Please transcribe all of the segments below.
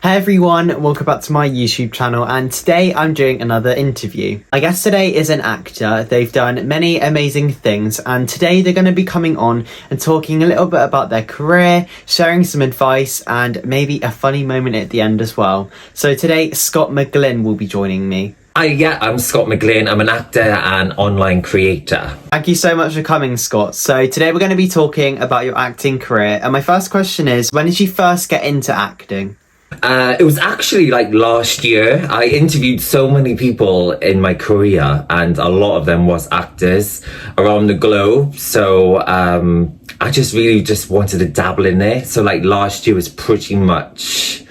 Hey everyone, welcome back to my YouTube channel, and today I'm doing another interview. My guest today is an actor. They've done many amazing things, and today they're going to be coming on and talking a little bit about their career, sharing some advice, and maybe a funny moment at the end as well. So today, Scott McGlynn will be joining me. I'm Scott McGlynn. I'm an actor and online creator. Thank you so much for coming, Scott. So today we're going to be talking about your acting career, and my first question is, when did you first get into acting? It was actually like last year. I interviewed so many people in my career, and a lot of them was actors around the globe. So I just really wanted to dabble in there. So like last year was pretty much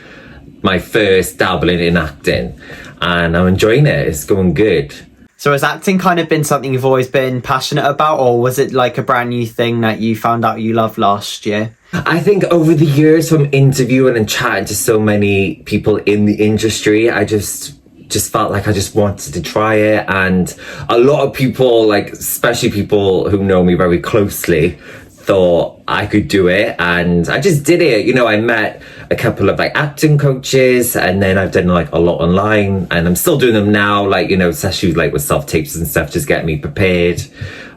my first dabbling in acting, and I'm enjoying it. It's going good. So has acting kind of been something you've always been passionate about, or was it like a brand new thing that you found out you loved last year? I think over the years from interviewing and chatting to so many people in the industry, I just felt like I just wanted to try it. And a lot of people, like especially people who know me very closely, thought I could do it, and I just did it. You know, I met a couple of like acting coaches, and then I've done like a lot online, and I'm still doing them now, like, you know, especially like with self-tapes and stuff, just getting me prepared.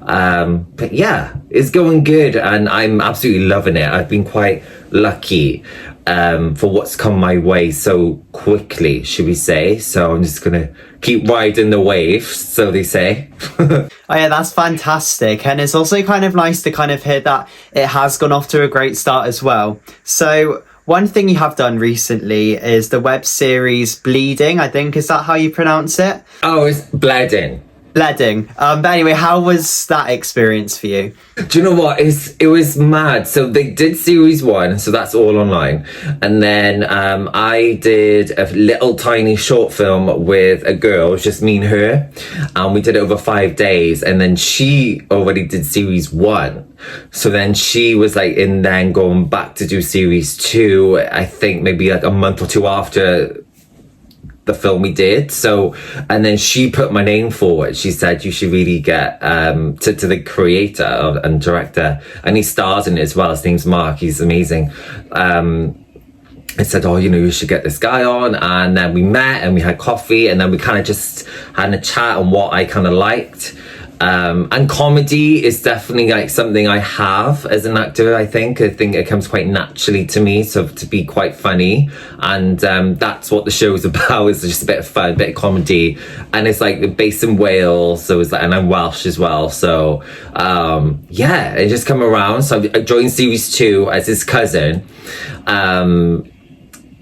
But yeah, it's going good, and I'm absolutely loving it. I've been quite lucky for what's come my way so quickly, should we say. So I'm just gonna keep riding the wave, so they say. Oh yeah, that's fantastic. And it's also kind of nice to kind of hear that it has gone off to a great start as well. So one thing you have done recently is the web series Bleeding, I think. Is that how you pronounce it? Oh, it's Bleeding. Bleeding. But anyway, how was that experience for you? Do you know what? It was mad. So they did series 1, so that's all online. And then I did a little tiny short film with a girl, it was just me and her. And we did it over 5 days. And then she already did series 1. So then she was like in then going back to do series 2, I think maybe like a month or two after the film we did. So, and then she put my name forward. She said you should really get to the creator and director, and he stars in it as well. His name's Mark. He's amazing. I said, oh, you know, you should get this guy on. And then we met and we had coffee, and then we kind of just had a chat on what I kind of liked. And comedy is definitely like something I have as an actor. I think it comes quite naturally to me, so to be quite funny, and that's what the show's about. It's just a bit of fun, a bit of comedy, and it's like based in Wales, so it's like, and I'm Welsh as well, so yeah, it just come around. So I joined series 2 as his cousin.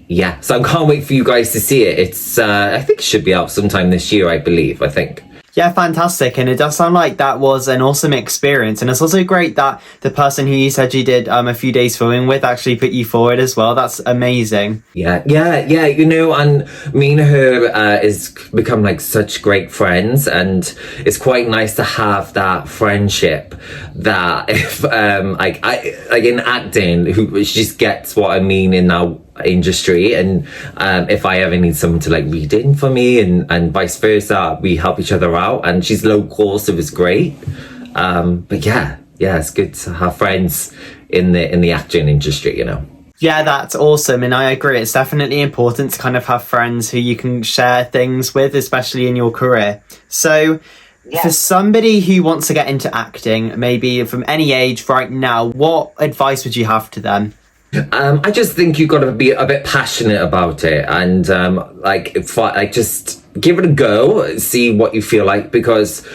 Yeah, so I can't wait for you guys to see it. It's I think it should be out sometime this year, I think. Yeah, fantastic. And it does sound like that was an awesome experience. And it's also great that the person who you said you did a few days filming with actually put you forward as well. That's amazing. Yeah. You know, and me and her is become like such great friends, and it's quite nice to have that friendship that if like in acting, who she just gets what I mean in our industry, and if I ever need someone to like read in for me, and vice versa, we help each other out. And she's local, so it's great. But yeah, it's good to have friends in the acting industry, you know. Yeah, that's awesome, and I agree. It's definitely important to kind of have friends who you can share things with, especially in your career. So for somebody who wants to get into acting, maybe from any age right now, what advice would you have to them? I just think you've got to be a bit passionate about it, and just give it a go, see what you feel like, because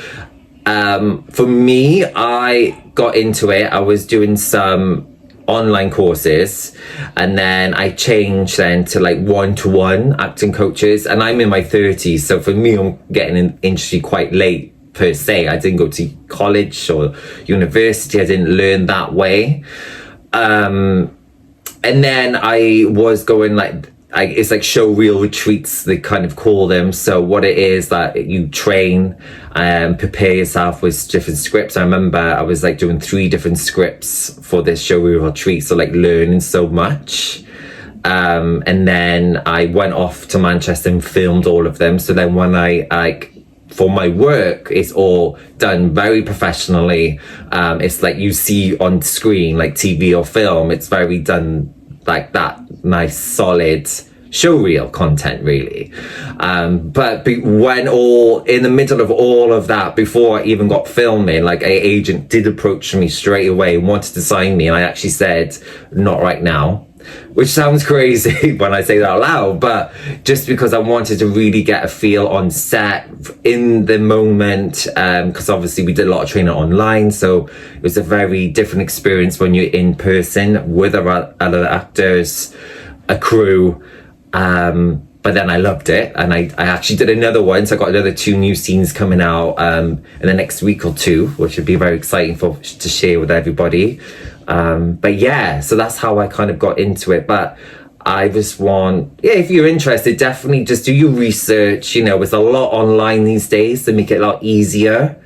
for me, I got into it. I was doing some online courses, and then I changed then to like one-to-one acting coaches, and I'm in my 30s, so for me, I'm getting in industry quite late per se. I didn't go to college or university. I didn't learn that way. And then I was going it's like show reel retreats, they kind of call them. So what it is that you train and prepare yourself with different scripts. I remember I was like doing 3 different scripts for this show reel retreat. So like learning so much. And then I went off to Manchester and filmed all of them. So then when I for my work, it's all done very professionally. It's like you see on screen, like TV or film, it's very done like that nice solid showreel content, really. When all in the middle of all of that, before I even got filming, like a agent did approach me straight away and wanted to sign me, and I actually said, not right now. Which sounds crazy when I say that out loud, but just because I wanted to really get a feel on set in the moment, because obviously we did a lot of training online, so it was a very different experience when you're in person with other actors, a crew. But then I loved it, and I actually did another one, so I got another 2 new scenes coming out in the next week or 2, which would be very exciting to share with everybody. But yeah, so that's how I kind of got into it. But I just want, if you're interested, definitely just do your research. You know, there's a lot online these days to make it a lot easier.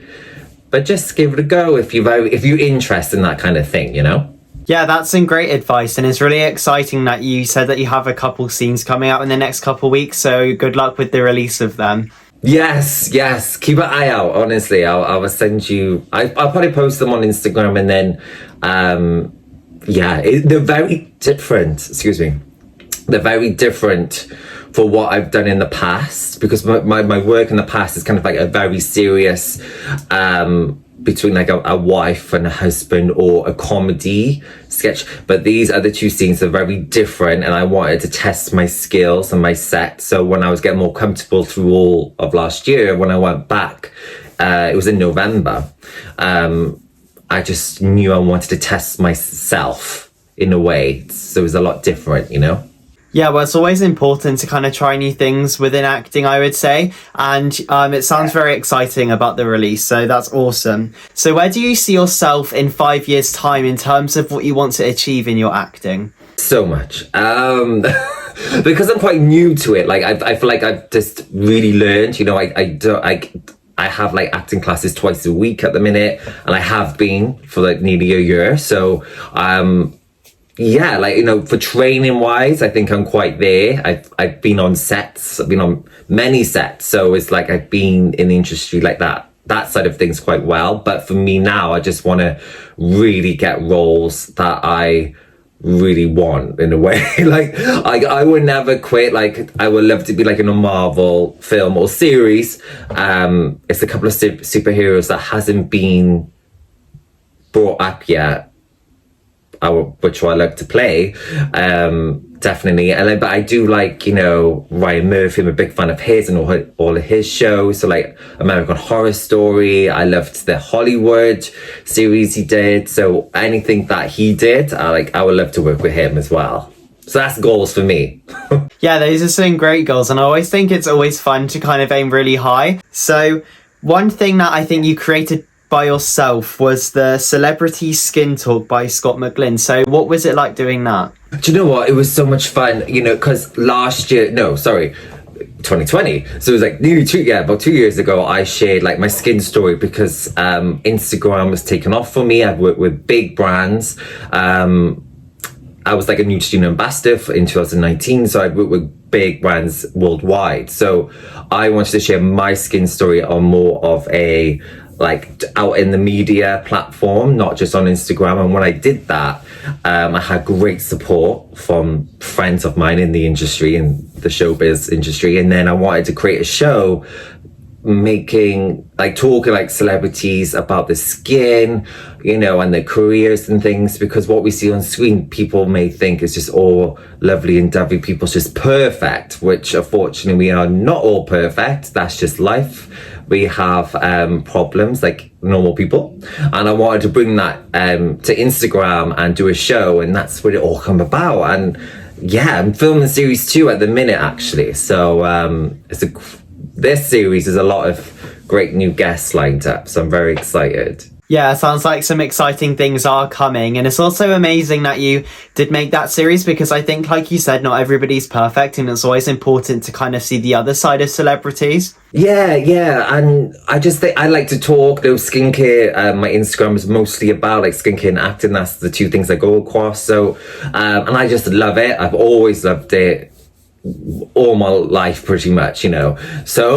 But just give it a go if you're interested in that kind of thing, you know? Yeah, that's some great advice, and it's really exciting that you said that you have a couple scenes coming out in the next couple weeks, so good luck with the release of them. Yes, keep an eye out, honestly. I'll send you, I'll probably post them on Instagram, and then they're very different, they're very different for what I've done in the past, because my work in the past is kind of like a very serious between like a wife and a husband, or a comedy sketch. But these other 2 scenes are very different, and I wanted to test my skills and my set. So when I was getting more comfortable through all of last year, when I went back, it was in November, I just knew I wanted to test myself in a way. So it was a lot different, you know? Yeah, well, it's always important to kind of try new things within acting, I would say. And it sounds very exciting about the release, so that's awesome. So where do you see yourself in 5 years' time in terms of what you want to achieve in your acting? So much. Because I'm quite new to it, like I feel like I've just really learned, you know, I have like acting classes twice a week at the minute, and I have been for like nearly a year. So yeah, like, you know, for training wise, I think I'm quite there. I've been on sets, I've been on many sets, so it's like I've been in the industry like that side of things quite well. But for me now, I just want to really get roles that I really want, in a way. Like I would never quit. Like I would love to be like in a Marvel film or series. It's a couple of superheroes that hasn't been brought up yet, which I like to play, definitely. But I do like, you know, Ryan Murphy. I'm a big fan of his and all of his shows. So like American Horror Story, I loved the Hollywood series he did. So anything that he did, I would love to work with him as well. So that's goals for me. Yeah, those are some great goals, and I always think it's always fun to kind of aim really high. So one thing that I think you created by yourself was the Celebrity Skin Talk by Scott McGlynn. So what was it like doing that? Do you know what? It was so much fun, you know, because 2020. So it was like about 2 years ago, I shared like my skin story, because Instagram was taken off for me. I've worked with big brands. I was like a Neutrogena ambassador in 2019, so I worked with big brands worldwide. So I wanted to share my skin story on more of a like out in the media platform, not just on Instagram. And when I did that, I had great support from friends of mine in the industry, in the showbiz industry. And then I wanted to create a show talking like celebrities about the skin, you know, and their careers and things, because what we see on screen, people may think is just all lovely and dovey, people's just perfect, which unfortunately we are not all perfect. That's just life. We have problems like normal people, and I wanted to bring that to Instagram and do a show, and that's where it all come about. And yeah, I'm filming series 2 at the minute, actually. So this series is a lot of great new guests lined up, so I'm very excited. Yeah, sounds like some exciting things are coming. And it's also amazing that you did make that series, because I think, like you said, not everybody's perfect, and it's always important to kind of see the other side of celebrities. Yeah. And I just think I like to talk, skincare. My Instagram is mostly about like skincare and acting. That's the 2 things I go across. So, and I just love it. I've always loved it all my life, pretty much, you know. So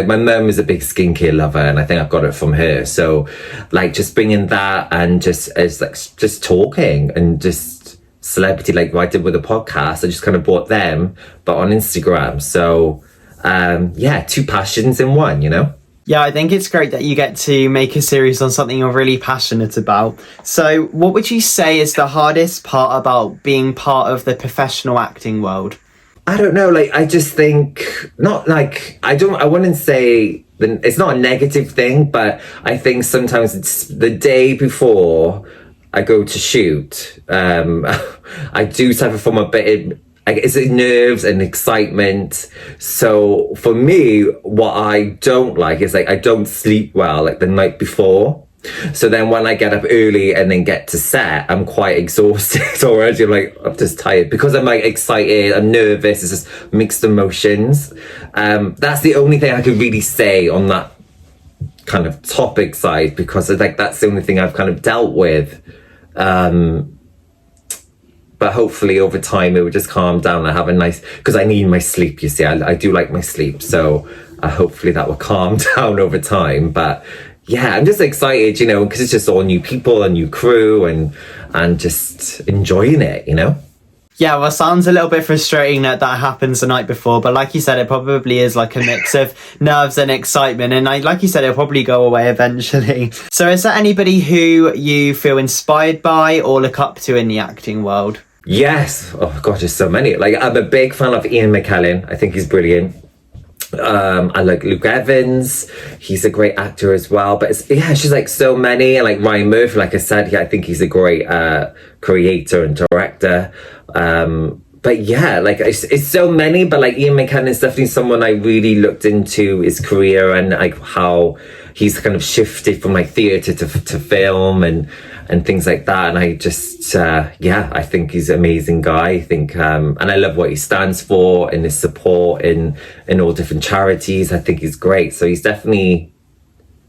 my mum is a big skincare lover, and I think I've got it from her. So like just bringing that, and just talking and just celebrity like what I did with the podcast. I just kind of bought them, but on Instagram. So yeah, two passions in one, you know? Yeah, I think it's great that you get to make a series on something you're really passionate about. So what would you say is the hardest part about being part of the professional acting world? I don't know, like, I just think, not like, I wouldn't say, it's not a negative thing, but I think sometimes it's the day before I go to shoot, I do suffer from a bit, it's nerves and excitement. So for me, what I don't like is like I don't sleep well like the night before. So then when I get up early and then get to set, I'm quite exhausted already. I'm just tired because I'm like excited, I'm nervous, it's just mixed emotions. That's the only thing I could really say on that kind of topic side, because like that's the only thing I've kind of dealt with. But hopefully over time it would just calm down. I have a nice, because I need my sleep, you see. I do like my sleep, so hopefully that will calm down over time. But yeah, I'm just excited, you know, because it's just all new people, a new crew, and just enjoying it, you know. Yeah, well, sounds a little bit frustrating that happens the night before, but like you said, it probably is like a mix of nerves and excitement, and like you said, it'll probably go away eventually. So is there anybody who you feel inspired by or look up to in the acting world? Yes. Oh gosh, there's so many. Like, I'm a big fan of Ian McGlynn. I think he's brilliant. I like Luke Evans. He's a great actor as well. But it's just like so many. And like Ryan Murphy, like I said, I think he's a great creator and director. But yeah, like it's so many. But like Ian McGlynn is definitely someone I really looked into his career and like how he's kind of shifted from like theatre to film and things like that. And I just, I think he's an amazing guy. I think, and I love what he stands for and his support in all different charities. I think he's great. So he's definitely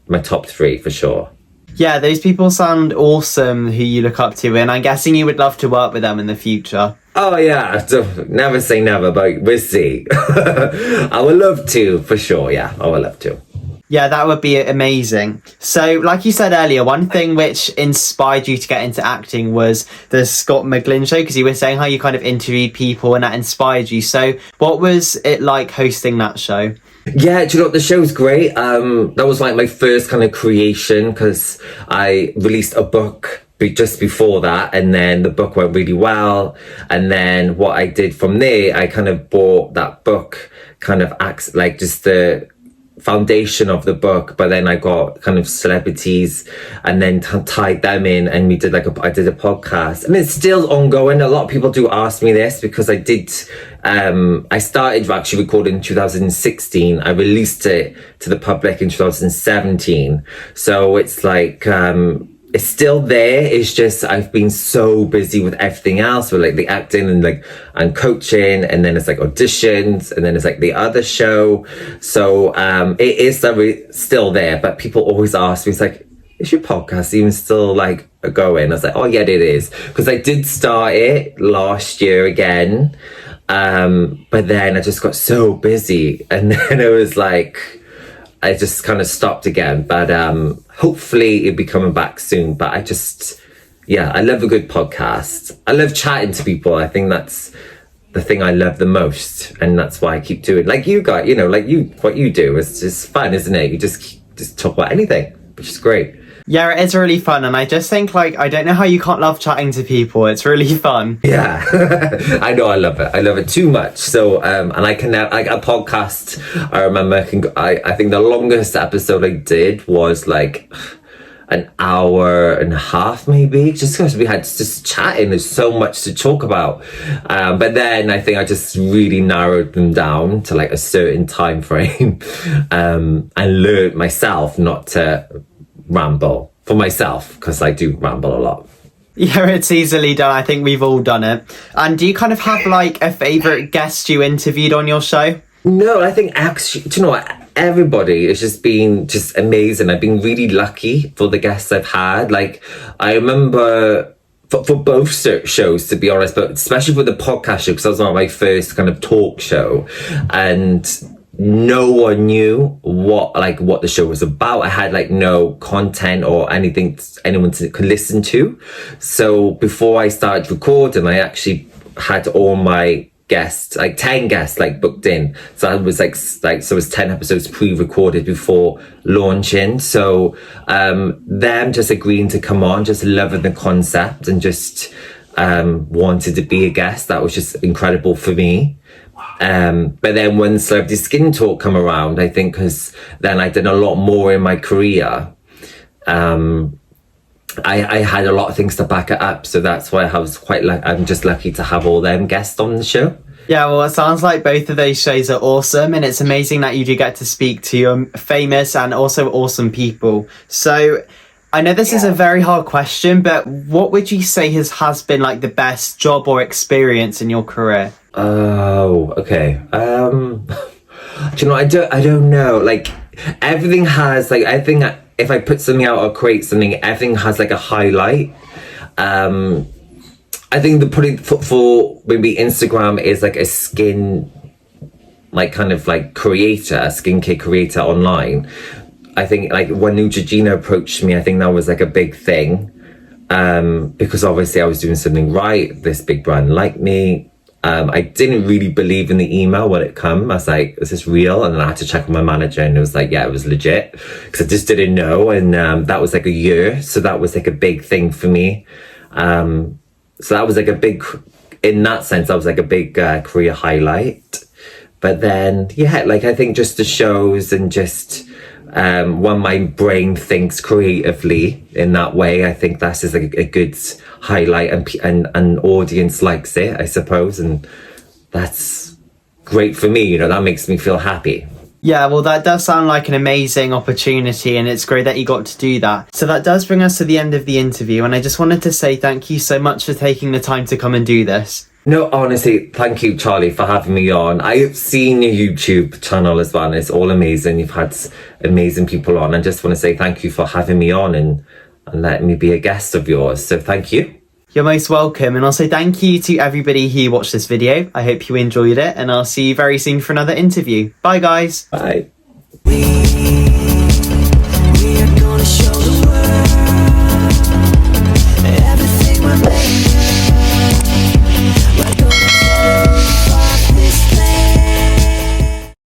my top three for sure. Yeah, those people sound awesome who you look up to, and I'm guessing you would love to work with them in the future. Oh yeah, never say never, but we'll see. I would love to, for sure. Yeah, I would love to. Yeah, that would be amazing. So, like you said earlier, one thing which inspired you to get into acting was the Scott McGlynn show, because you were saying how you kind of interviewed people and that inspired you. So, what was it like hosting that show? Yeah, do you know what? The show's great. That was like my first kind of creation, because I released a book just before that, and then the book went really well. And then what I did from there, I kind of bought that book, kind of acts like just the foundation of the book, but then I got kind of celebrities and then tied them in, and we did I did a podcast, and it's still ongoing. A lot of people do ask me this because I started actually recording in 2016. I released it to the public in 2017, so it's like it's still there. It's just I've been so busy with everything else, with like the acting and coaching, and then it's like auditions, and then it's like the other show. So it is still there, but people always ask me, it's like, is your podcast even still like going? I was like, oh yeah, it is, because I did start it last year again, but then I just got so busy, and then it was like I just kind of stopped again. But hopefully it'll be coming back soon. But I love a good podcast. I love chatting to people. I think that's the thing I love the most, and that's why I keep doing. Like you got, you know, like what you do is just fun, isn't it? You just talk about anything, which is great. Yeah, it is really fun, and I just think, like, I don't know how you can't love chatting to people. It's really fun. Yeah, I know, I love it. I love it too much. So, and I can like a podcast. I remember, I think the longest episode I did was like an hour and a half, maybe, just because we had just chatting. There's so much to talk about. But then I think I just really narrowed them down to like a certain time frame, and learned myself not to ramble for myself, because I do ramble a lot. Yeah, it's easily done. I think we've all done it. And do you kind of have like a favourite guest you interviewed on your show? No, I think actually, do you know what? Everybody has just been just amazing. I've been really lucky for the guests I've had. Like, I remember for both shows, to be honest, but especially for the podcast show, because that was not my first kind of talk show. And no one knew what the show was about. I had like no content or anything anyone could listen to. So before I started recording, I actually had all my guests, like 10 guests, like booked in. So I was so it was 10 episodes pre-recorded before launching. So them just agreeing to come on, just loving the concept and just wanted to be a guest. That was just incredible for me. But then when Celebrity Skin Talk come around, I think because then I did a lot more in my career, I had a lot of things to back it up. So that's why I was I'm just lucky to have all them guests on the show. Yeah, well, it sounds like both of those shows are awesome, and it's amazing that you do get to speak to famous and also awesome people. So I know this is a very hard question, but what would you say has been like the best job or experience in your career? Oh, okay. Do you know, I don't know. Like everything has like, I think if I put something out or create something, everything has like a highlight. I think the putting for maybe Instagram is like a skin, like kind of like creator, skincare creator online. I think like when Neutrogena approached me, I think that was like a big thing. Because obviously I was doing something right. This big brand liked me. I didn't really believe in the email when it came. I was like, is this real? And then I had to check with my manager and it was like, yeah, it was legit. Because I just didn't know. And that was like a year. So that was like a big thing for me. So that was like a big, in that sense, that was like a big career highlight. But then, yeah, like I think just the shows and just when my brain thinks creatively in that way, I think that's just like a good highlight and an audience likes it, I suppose. And that's great for me, you know, that makes me feel happy. Yeah, well, that does sound like an amazing opportunity, and it's great that you got to do that. So that does bring us to the end of the interview, and I just wanted to say thank you so much for taking the time to come and do this. No, honestly, thank you, Charlie, for having me on. I've seen your YouTube channel as well, and it's all amazing. You've had amazing people on. I just want to say thank you for having me on and letting me be a guest of yours. So thank you. You're most welcome, and also thank you to everybody who watched this video. I hope you enjoyed it, and I'll see you very soon for another interview. Bye, guys. Bye.